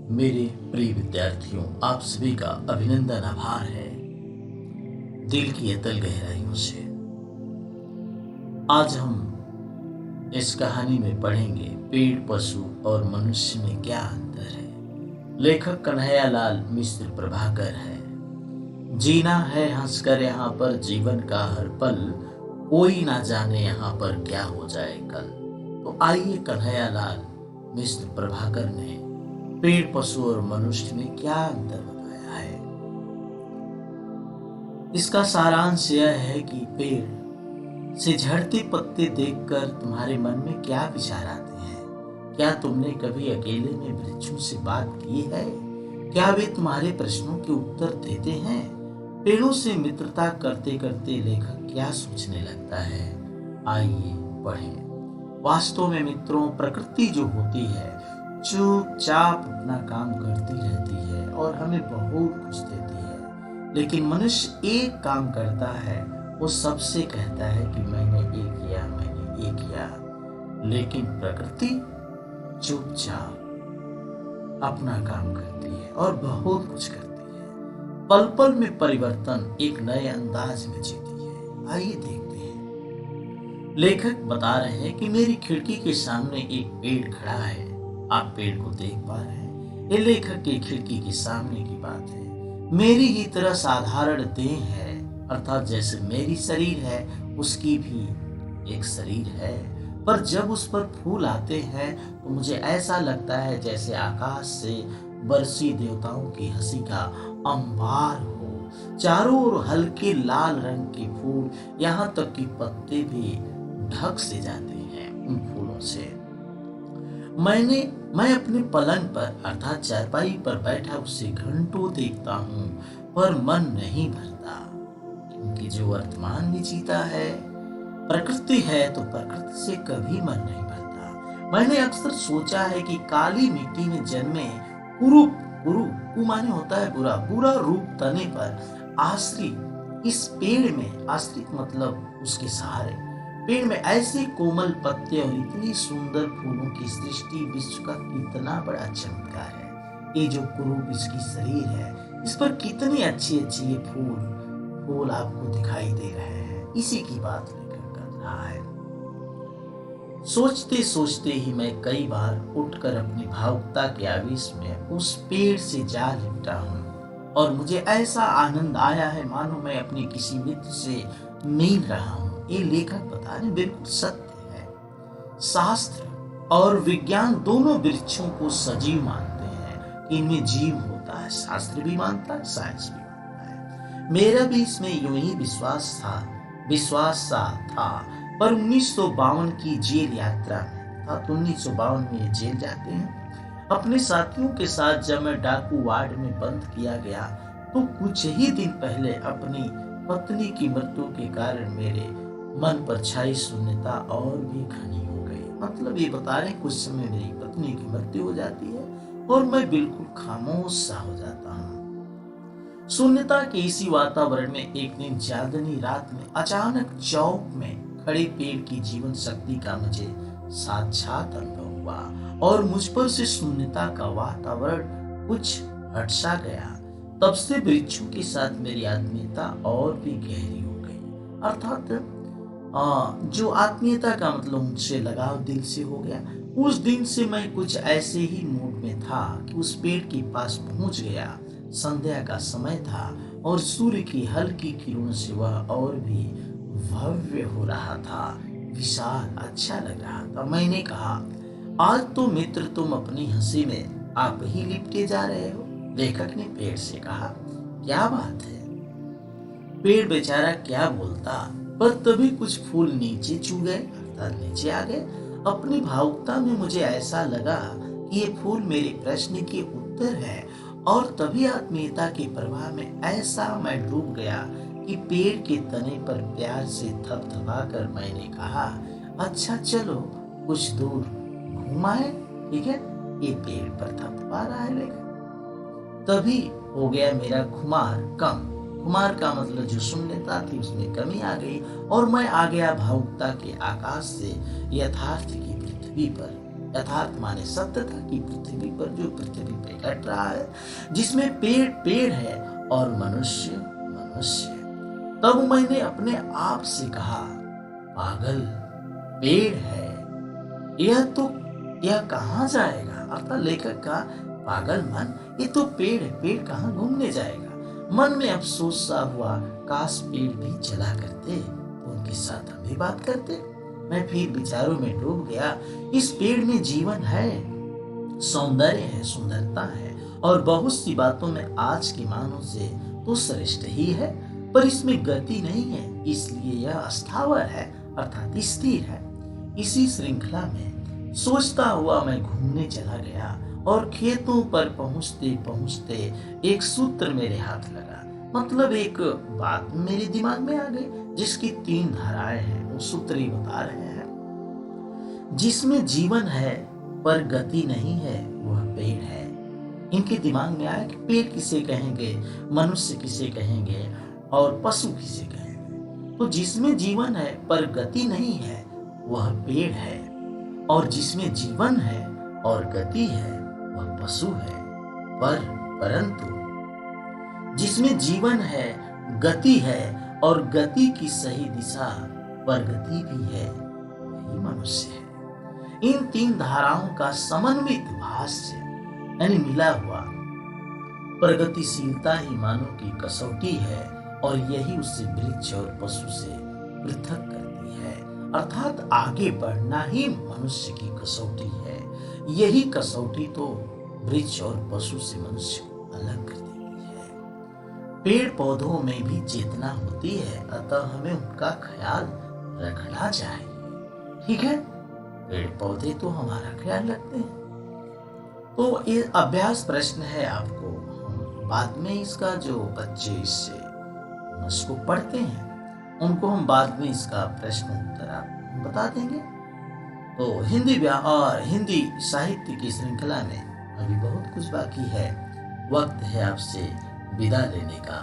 मेरे प्रिय विद्यार्थियों, आप सभी का अभिनंदन आभार है दिल की अतल गहराइयों से। आज हम इस कहानी में पढ़ेंगे पेड़, पशु और मनुष्य में क्या अंतर है। लेखक कन्हैयालाल मिश्र प्रभाकर है। जीना है हंसकर यहाँ पर जीवन का हर पल, कोई ना जाने यहाँ पर क्या हो जाए कल। तो आइए कन्हैयालाल मिश्र प्रभाकर ने पेड़, पशु और मनुष्य में क्या अंतर बताया है। इसका सारांश यह है कि पेड़ से झड़ते पत्ते देखकर तुम्हारे मन में क्या विचार आते हैं। क्या तुमने कभी अकेले में वृक्षों से बात की है? क्या वे तुम्हारे प्रश्नों के उत्तर देते हैं? पेड़ों से मित्रता करते करते लेखक क्या सोचने लगता है, आइए पढ़ें। वास्तव में मित्रों, प्रकृति जो होती है चुपचाप अपना काम करती रहती है और हमें बहुत कुछ देती है। लेकिन मनुष्य एक काम करता है, वो सबसे कहता है कि मैंने ये किया, मैंने ये किया। लेकिन प्रकृति चुपचाप अपना काम करती है और बहुत कुछ करती है। पल पल में परिवर्तन एक नए अंदाज में जीती है। आइए देखते हैं। लेखक बता रहे हैं कि मेरी खिड़की के सामने एक पेड़ खड़ा है। आप पेड़ को देख पा रहे हैं। ये लेखक की खिड़की के सामने की बात है। मेरी ही तरह साधारण देह है, अर्थात जैसे मेरी शरीर है उसकी भी एक शरीर है। पर जब उस पर फूल आते हैं तो मुझे ऐसा लगता है जैसे आकाश से बरसी देवताओं की हंसी का अंबार हो। चारों ओर हल्के लाल रंग के फूल, यहाँ तक कि पत्ते भी ढक से जाते हैं उन फूलों से। मैं अपने पलंग पर अर्थात चारपाई पर बैठा उसे घंटों देखता हूँ, पर मन नहीं भरता, क्योंकि जो वर्तमान में जीता है प्रकृति है, तो प्रकृति से कभी मन नहीं भरता। मैंने अक्सर सोचा है कि काली मिट्टी में जन्मे कुरु माने होता है बुरा, बुरा रूप तने पर आश्रित इस पेड़ में, आश्रित मतलब उसके सहारे पेड़ में ऐसे कोमल पत्ते और इतनी सुंदर फूलों की सृष्टि विश्व का कितना बड़ा चमत्कार है। ये जो कुरूप इसकी शरीर है, इस पर कितनी अच्छी अच्छी ये फूल आपको दिखाई दे रहे हैं। इसी की बात लेकर कर रहा है। सोचते सोचते ही मैं कई बार उठकर अपनी भावुकता के आवेश में उस पेड़ से जा लिपटा हूँ और मुझे ऐसा आनंद आया है मानो मैं अपने किसी मित्र से मिल रहा हूँ। ये लेखक बता रहे बिल्कुल सत्य है। शास्त्र और विज्ञान दोनों वृक्षों को सजीव मानते हैं कि इनमें जीव होता है। शास्त्र भी मानता है, साइंस भी मानता है। मेरा भी इसमें यूं ही विश्वास सा था। पर 1952 की जेल यात्रा में था, तो 1952 में ये जेल जाते हैं। अपने साथियों के साथ जब मैं डाकू वार्ड में बंद किया गया, तो कुछ ही दिन पहले अपनी पत्नी की मृत्यु के कारण मेरे मन पर छाई शून्यता और भी घनी हो गई। मतलब ये बता रहे कुछ समय मेरी पत्नी की मृत्यु हो जाती है और मैं बिल्कुल खामोश सा हो जाता हूँ। शून्यता के इसी वातावरण में एक दिन चांदनी रात में अचानक चौक में खड़े पेड़ की जीवन शक्ति का मुझे साक्षात अनुभव हुआ और मुझ पर से शून्यता का वातावरण कुछ हट सा गया। तब से वृक्षों के साथ मेरी आत्मीयता और भी गहरी हो गई। अर्थात जो आत्मीयता का मतलब उनसे लगाव दिल से हो गया। उस दिन से मैं कुछ ऐसे ही मूड में था कि उस पेड़ के पास पहुंच गया। संध्या का समय था और सूर्य की हल्की किरणों से वह और भी भव्य हो रहा था, विशाल, अच्छा लग रहा था। मैंने कहा, आज तो मित्र तुम अपनी हंसी में आप ही लिपटे जा रहे हो। लेखक ने पेड़ से कहा, क्या बात है? पेड़ बेचारा क्या बोलता, पर तभी कुछ फूल नीचे छू गए, अर्थात नीचे आ गए। अपनी भावुकता में मुझे ऐसा लगा कि ये फूल मेरे प्रश्न के उत्तर है और तभी आत्मीयता के प्रवाह में ऐसा मैं डूब गया कि पेड़ के तने पर प्यार से थपथपाकर मैंने कहा, अच्छा चलो कुछ दूर घुमाए, ठीक है। ये पेड़ पर थपथपा रहा है लेखक। तभी हो गया मेरा खुमार कम। खुमार का मतलब जो शून्यता थी उसमें कमी आ गई और मैं आ गया भावुकता के आकाश से यथार्थ की पृथ्वी पर। यथार्थ माने सत्यता की पृथ्वी पर जो पृथ्वी पे घट रहा है, जिसमें पेड़ पेड़ है और मनुष्य मनुष्य है। तब मैंने अपने आप से कहा, पागल, पेड़ है यह कहाँ जाएगा? अर्थात लेखक का पागल मन, ये तो पेड़ है, पेड़ कहाँ घूमने जाएगा? मन में अफसोस सा हुआ, काश पेड़ भी चला करते तो उनके साथ हम भी बात करते। मैं फिर विचारों में डूब गया। इस पेड़ में जीवन है, सौंदर्य है, सुंदरता है और बहुत सी बातों में आज की मानव से तो श्रेष्ठ ही है, पर इसमें गति नहीं है, इसलिए यह अस्थावर है, अर्थात स्थिर है। इसी श्रृंखला में सोचता हुआ मैं घूमने चला गया और खेतों पर पहुंचते पहुंचते एक सूत्र मेरे हाथ लगा। मतलब एक बात मेरे दिमाग में आ गई, जिसकी 3 धाराएं हैं। वो सूत्र ही बता रहे हैं, जिसमें जीवन है पर गति नहीं है, वह पेड़ है। इनके दिमाग में आया कि पेड़ किसे कहेंगे, मनुष्य किसे कहेंगे और पशु किसे कहेंगे। तो जिसमें जीवन है पर गति नहीं है, वह पेड़ है, और जिसमें जीवन है और गति है, वह पशु है। परंतु जिसमें जीवन है, गति है और गति की सही दिशा पर गति भी है, वही मनुष्य है। इन 3 धाराओं का समन्वित भाष्य यानी मिला हुआ प्रगतिशीलता ही मानव की कसौटी है, और यही उसे वृक्ष और पशु से पृथक करती है। अर्थात आगे बढ़ना ही मनुष्य की कसौटी है। यही कसौटी तो वृक्ष और पशु से मनुष्य को अलग कर देती है। पेड़ पौधों में भी चेतना होती है, अतः हमें उनका ख्याल रखना चाहिए। ठीक है, पेड़ पौधे तो हमारा ख्याल रखते हैं। तो ये अभ्यास प्रश्न है आपको, बाद में इसका जो बच्चे इसको पढ़ते हैं उनको हम बाद में इसका प्रश्न उत्तर आप बता देंगे। तो हिंदी साहित्य की श्रृंखला में अभी बहुत कुछ बाकी है। वक्त है आपसे विदा लेने का।